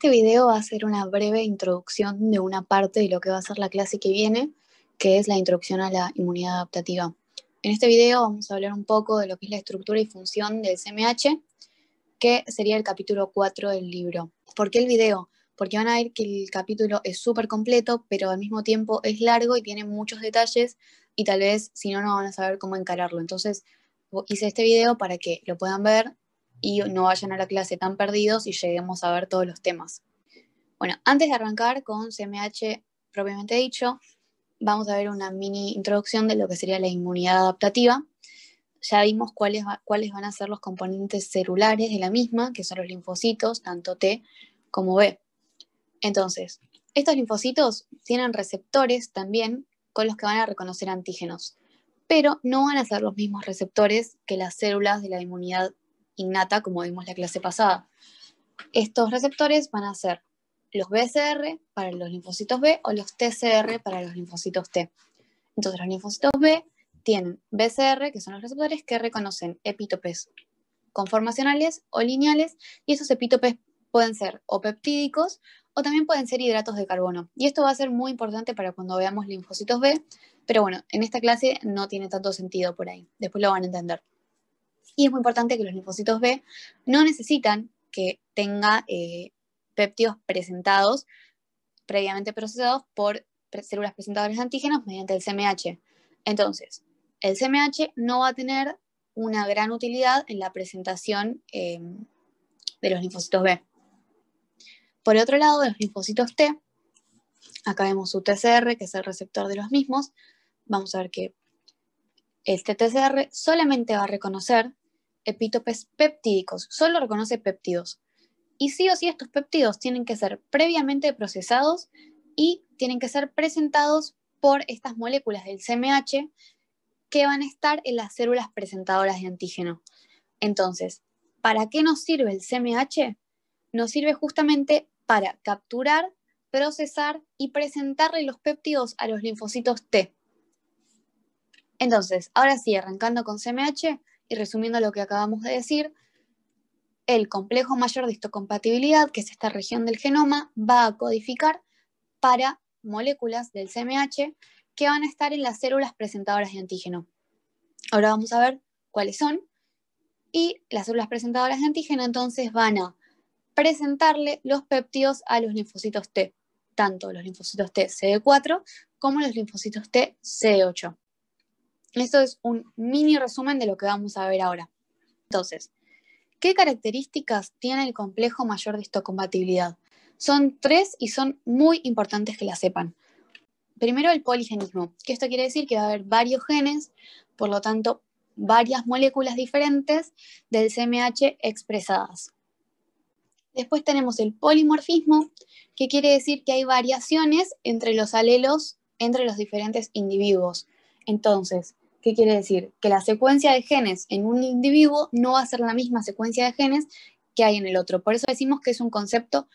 Este video va a ser una breve introducción de una parte de lo que va a ser la clase que viene, que es la introducción a la inmunidad adaptativa. En este video vamos a hablar un poco de lo que es la estructura y función del CMH, que sería el capítulo 4 del libro. ¿Por qué el video? Porque van a ver que el capítulo es súper completo, pero al mismo tiempo es largo y tiene muchos detalles y tal vez si no, no van a saber cómo encararlo. Entonces hice este video para que lo puedan ver y no vayan a la clase tan perdidos y lleguemos a ver todos los temas. Bueno, antes de arrancar con CMH propiamente dicho, vamos a ver una mini introducción de lo que sería la inmunidad adaptativa. Ya vimos cuáles van a ser los componentes celulares de la misma, que son los linfocitos, tanto T como B. Entonces, estos linfocitos tienen receptores también con los que van a reconocer antígenos, pero no van a ser los mismos receptores que las células de la inmunidad innata, como vimos la clase pasada. Estos receptores van a ser los BCR para los linfocitos B o los TCR para los linfocitos T. Entonces, los linfocitos B tienen BCR, que son los receptores que reconocen epítopes conformacionales o lineales, y esos epítopes pueden ser o peptídicos o también pueden ser hidratos de carbono. Y esto va a ser muy importante para cuando veamos linfocitos B, pero bueno, en esta clase no tiene tanto sentido por ahí, después lo van a entender. Y es muy importante que los linfocitos B no necesitan que tenga péptidos presentados, previamente procesados por células presentadoras de antígenos mediante el CMH. Entonces, el CMH no va a tener una gran utilidad en la presentación de los linfocitos B. Por otro lado, de los linfocitos T, acá vemos su TCR, que es el receptor de los mismos. Vamos a ver que este TCR solamente va a reconocer epítopes peptídicos, solo reconoce péptidos. Y sí o sí estos péptidos tienen que ser previamente procesados y tienen que ser presentados por estas moléculas del CMH que van a estar en las células presentadoras de antígeno. Entonces, ¿para qué nos sirve el CMH? Nos sirve justamente para capturar, procesar y presentarle los péptidos a los linfocitos T. Entonces, ahora sí, arrancando con CMH y resumiendo lo que acabamos de decir, el complejo mayor de histocompatibilidad, que es esta región del genoma, va a codificar para moléculas del CMH que van a estar en las células presentadoras de antígeno. Ahora vamos a ver cuáles son. Y las células presentadoras de antígeno entonces van a presentarle los péptidos a los linfocitos T, tanto los linfocitos T CD4 como los linfocitos T CD8. Esto es un mini resumen de lo que vamos a ver ahora. Entonces, ¿qué características tiene el complejo mayor de histocompatibilidad? Son 3 y son muy importantes que la sepan. Primero, el poligenismo, que esto quiere decir que va a haber varios genes, por lo tanto, varias moléculas diferentes del CMH expresadas. Después tenemos el polimorfismo, que quiere decir que hay variaciones entre los alelos entre los diferentes individuos. Entonces, ¿qué quiere decir? Que la secuencia de genes en un individuo no va a ser la misma secuencia de genes que hay en el otro. Por eso decimos que es un concepto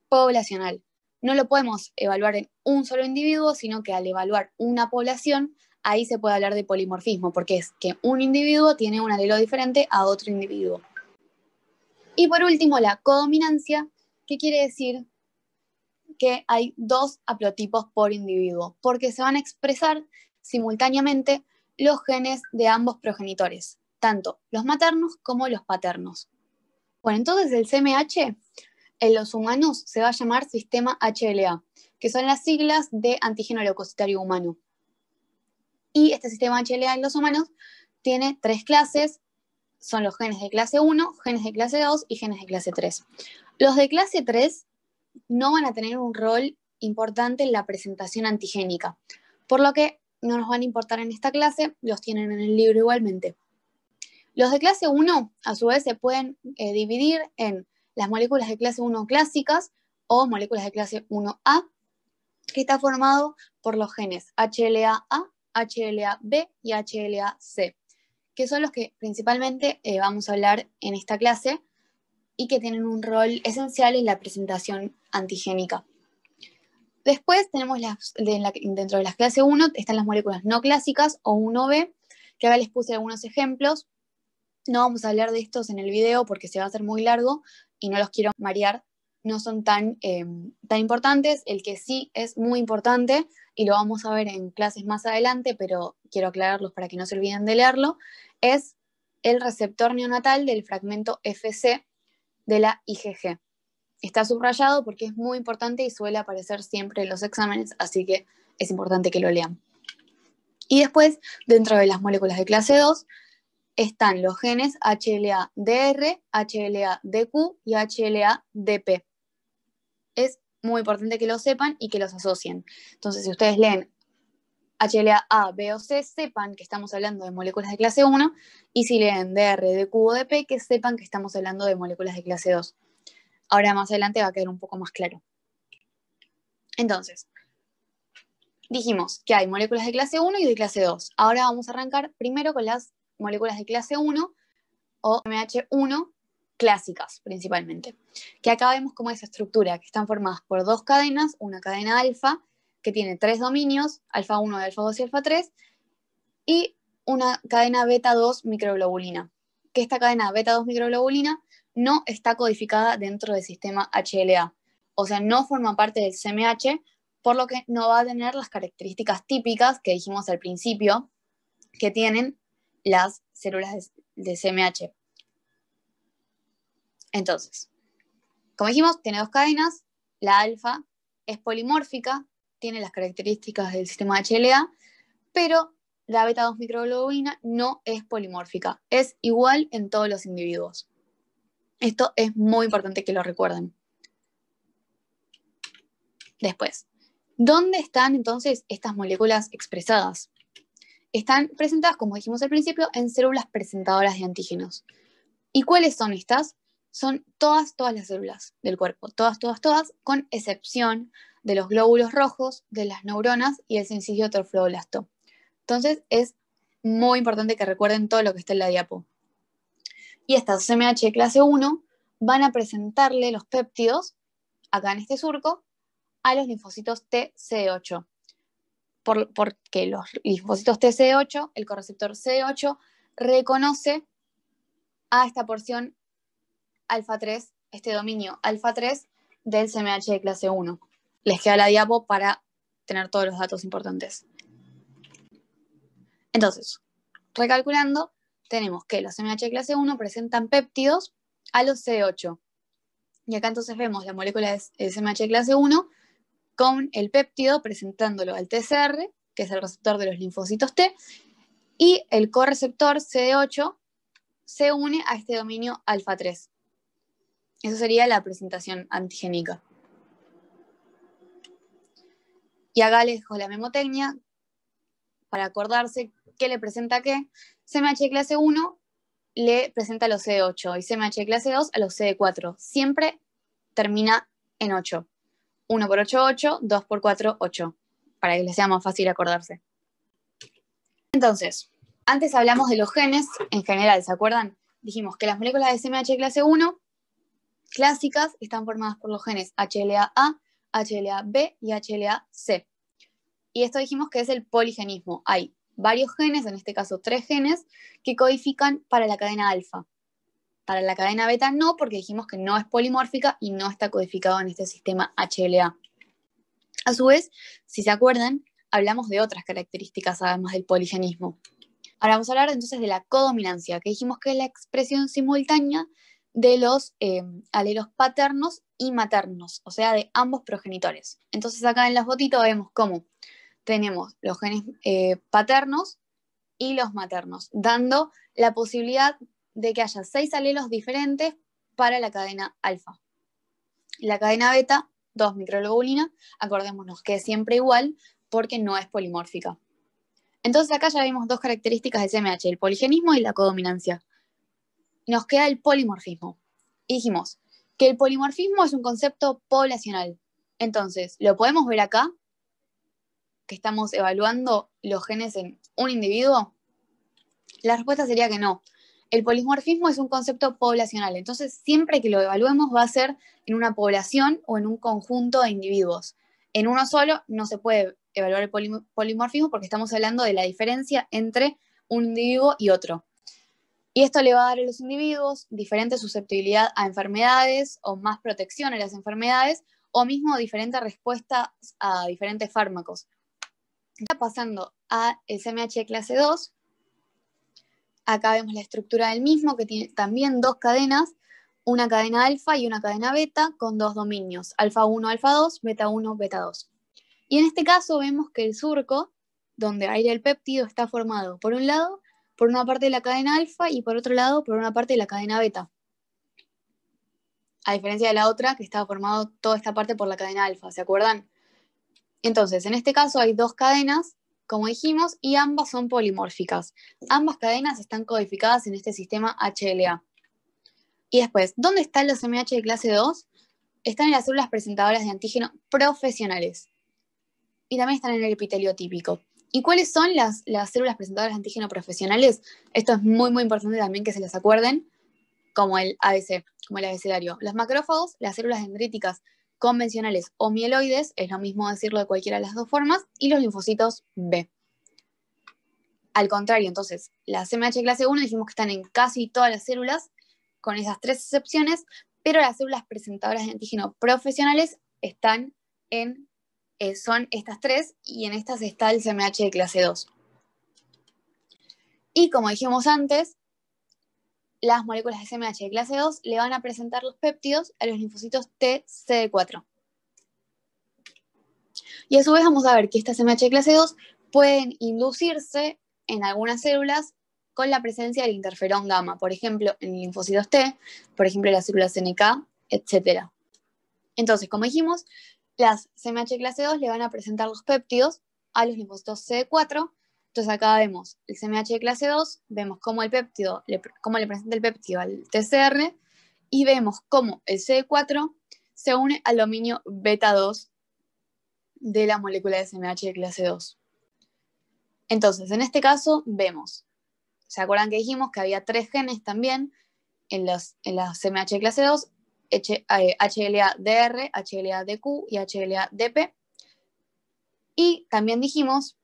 poblacional. No lo podemos evaluar en un solo individuo, sino que al evaluar una población, ahí se puede hablar de polimorfismo, porque es que un individuo tiene un alelo diferente a otro individuo. Y por último, la codominancia, que quiere decir que hay 2 haplotipos por individuo, porque se van a expresar simultáneamente los genes de ambos progenitores, tanto los maternos como los paternos. Bueno, entonces el CMH en los humanos se va a llamar sistema HLA, que son las siglas de antígeno leucocitario humano. Y este sistema HLA en los humanos tiene 3 clases, son los genes de clase 1, genes de clase 2 y genes de clase 3. Los de clase 3 no van a tener un rol importante en la presentación antigénica, por lo que no nos van a importar en esta clase, los tienen en el libro igualmente. Los de clase 1, a su vez, se pueden dividir en las moléculas de clase 1 clásicas o moléculas de clase 1A, que está formado por los genes HLA-A, HLA-B y HLA-C, que son los que principalmente vamos a hablar en esta clase y que tienen un rol esencial en la presentación antigénica. Después tenemos dentro de las clase 1 están las moléculas no clásicas o 1B, que acá les puse algunos ejemplos. No vamos a hablar de estos en el video porque se va a hacer muy largo y no los quiero marear. no son tan importantes. El que sí es muy importante, y lo vamos a ver en clases más adelante, pero quiero aclararlos para que no se olviden de leerlo, es el receptor neonatal del fragmento FC de la IgG. Está subrayado porque es muy importante y suele aparecer siempre en los exámenes, así que es importante que lo lean. Y después, dentro de las moléculas de clase 2, están los genes HLA-DR, HLA-DQ y HLA-DP. Es muy importante que lo sepan y que los asocien. Entonces, si ustedes leen HLA-A, B o C, sepan que estamos hablando de moléculas de clase 1, y si leen DR, DQ o DP, que sepan que estamos hablando de moléculas de clase 2. Ahora más adelante va a quedar un poco más claro. Entonces, dijimos que hay moléculas de clase 1 y de clase 2. Ahora vamos a arrancar primero con las moléculas de clase 1 o MH1 clásicas principalmente. Que acá vemos cómo es esa estructura, que están formadas por dos cadenas, una cadena alfa que tiene 3 dominios, alfa 1, alfa 2 y alfa 3, y una cadena beta 2 microglobulina. Que esta cadena beta 2 microglobulina no está codificada dentro del sistema HLA. O sea, no forma parte del CMH, por lo que no va a tener las características típicas que dijimos al principio que tienen las células de CMH. Entonces, como dijimos, tiene dos cadenas. La alfa es polimórfica, tiene las características del sistema HLA, pero la beta 2 microglobulina no es polimórfica. Es igual en todos los individuos. Esto es muy importante que lo recuerden. Después, ¿dónde están entonces estas moléculas expresadas? Están presentadas, como dijimos al principio, en células presentadoras de antígenos. ¿Y cuáles son estas? Son todas las células del cuerpo, todas, con excepción de los glóbulos rojos, de las neuronas y el sencillo trofloblasto. Entonces, es muy importante que recuerden todo lo que está en la diapo. Y estas CMH clase 1 van a presentarle los péptidos, acá en este surco, a los linfocitos TCD8. Porque los linfocitos TCD8, el correceptor CD8, reconoce a esta porción alfa 3, este dominio alfa 3 del CMH de clase 1. Les queda la diapo para tener todos los datos importantes. Entonces, recalculando, tenemos que los CMH de clase 1 presentan péptidos a los CD8. Y acá entonces vemos la molécula de CMH de clase 1 con el péptido presentándolo al TCR, que es el receptor de los linfocitos T, y el correceptor CD8 se une a este dominio alfa 3. Eso sería la presentación antigénica. Y acá les dejo la memotecnia para acordarse qué le presenta qué. CMH clase 1 le presenta a los CD8 y CMH clase 2 a los CD4. Siempre termina en 8. 1 por 8, 8, 2 por 4, 8, para que les sea más fácil acordarse. Entonces, antes hablamos de los genes en general, ¿se acuerdan? Dijimos que las moléculas de CMH clase 1 clásicas están formadas por los genes HLA-A, HLA-B y HLA-C. Y esto dijimos que es el poligenismo. Hay varios genes, en este caso 3 genes, que codifican para la cadena alfa. Para la cadena beta no, porque dijimos que no es polimórfica y no está codificado en este sistema HLA. A su vez, si se acuerdan, hablamos de otras características además del poligenismo. Ahora vamos a hablar entonces de la codominancia, que dijimos que es la expresión simultánea de los alelos paternos y maternos, o sea, de ambos progenitores. Entonces acá en la fotito vemos cómo tenemos los genes paternos y los maternos, dando la posibilidad de que haya 6 alelos diferentes para la cadena alfa. La cadena beta, 2 microglobulina, acordémonos que es siempre igual porque no es polimórfica. Entonces acá ya vimos dos características de CMH, el poligenismo y la codominancia. Nos queda el polimorfismo. Y dijimos que el polimorfismo es un concepto poblacional. Entonces, ¿lo podemos ver acá? Que estamos evaluando los genes en un individuo. La respuesta sería que no. El polimorfismo es un concepto poblacional. Entonces, siempre que lo evaluemos va a ser en una población o en un conjunto de individuos. En uno solo no se puede evaluar el polimorfismo porque estamos hablando de la diferencia entre un individuo y otro. Y esto le va a dar a los individuos diferente susceptibilidad a enfermedades o más protección a las enfermedades o mismo diferentes respuestas a diferentes fármacos. Está pasando al CMH de clase 2. Acá vemos la estructura del mismo, que tiene también dos cadenas, una cadena alfa y una cadena beta con dos dominios, alfa 1, alfa 2, beta 1, beta 2. Y en este caso vemos que el surco, donde hay el péptido, está formado por un lado, por una parte de la cadena alfa y por otro lado, por una parte de la cadena beta. A diferencia de la otra, que estaba formado toda esta parte por la cadena alfa, ¿se acuerdan? Entonces, en este caso hay dos cadenas, como dijimos, y ambas son polimórficas. Ambas cadenas están codificadas en este sistema HLA. Y después, ¿dónde están los MH de clase 2? Están en las células presentadoras de antígeno profesionales. Y también están en el epitelio típico. ¿Y cuáles son las células presentadoras de antígeno profesionales? Esto es muy, muy importante también que se las acuerden, como el ABC, como el abecedario. Los macrófagos, las células dendríticas convencionales o mieloides, es lo mismo decirlo de cualquiera de las dos formas, y los linfocitos B. Al contrario, entonces, las CMH clase 1 dijimos que están en casi todas las células, con esas tres excepciones, pero las células presentadoras de antígeno profesionales están son estas tres, y en estas está el CMH de clase 2. Y como dijimos antes, las moléculas de CMH de clase 2 le van a presentar los péptidos a los linfocitos T CD4. Y a su vez vamos a ver que estas CMH de clase 2 pueden inducirse en algunas células con la presencia del interferón gamma, por ejemplo, en linfocitos T, por ejemplo, en las células NK, etc. Entonces, como dijimos, las CMH clase 2 le van a presentar los péptidos a los linfocitos CD4. Entonces acá vemos el CMH clase 2, vemos cómo le presenta el péptido al TCR y vemos cómo el CD4 se une al dominio beta 2 de la molécula de CMH clase 2. Entonces, en este caso vemos, ¿se acuerdan que dijimos que había tres genes también en las CMH clase 2? HLA-DR, HLA-DQ y HLA-DP. Y también dijimos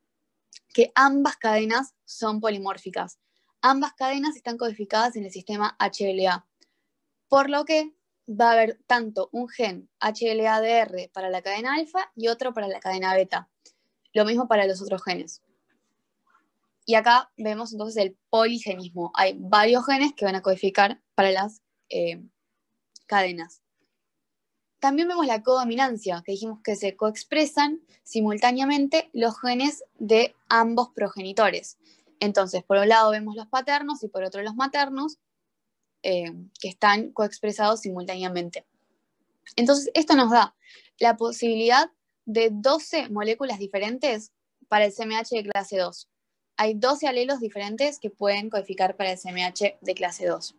que ambas cadenas son polimórficas. Ambas cadenas están codificadas en el sistema HLA, por lo que va a haber tanto un gen HLA-DR para la cadena alfa y otro para la cadena beta. Lo mismo para los otros genes. Y acá vemos entonces el poligenismo. Hay varios genes que van a codificar para las cadenas. También vemos la codominancia, que dijimos que se coexpresan simultáneamente los genes de ambos progenitores. Entonces, por un lado vemos los paternos y por otro los maternos, que están coexpresados simultáneamente. Entonces, esto nos da la posibilidad de 12 moléculas diferentes para el CMH de clase 2. Hay 12 alelos diferentes que pueden codificar para el CMH de clase 2.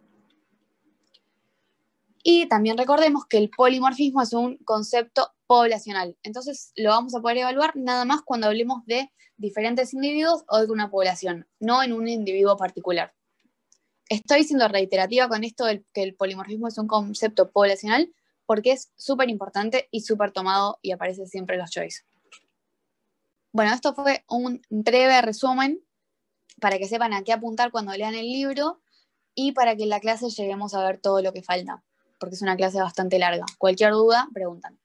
Y también recordemos que el polimorfismo es un concepto poblacional. Entonces lo vamos a poder evaluar nada más cuando hablemos de diferentes individuos o de una población, no en un individuo particular. Estoy siendo reiterativa con esto de que el polimorfismo es un concepto poblacional porque es súper importante y súper tomado y aparece siempre en los choice. Bueno, esto fue un breve resumen para que sepan a qué apuntar cuando lean el libro y para que en la clase lleguemos a ver todo lo que falta, porque es una clase bastante larga. Cualquier duda, preguntan.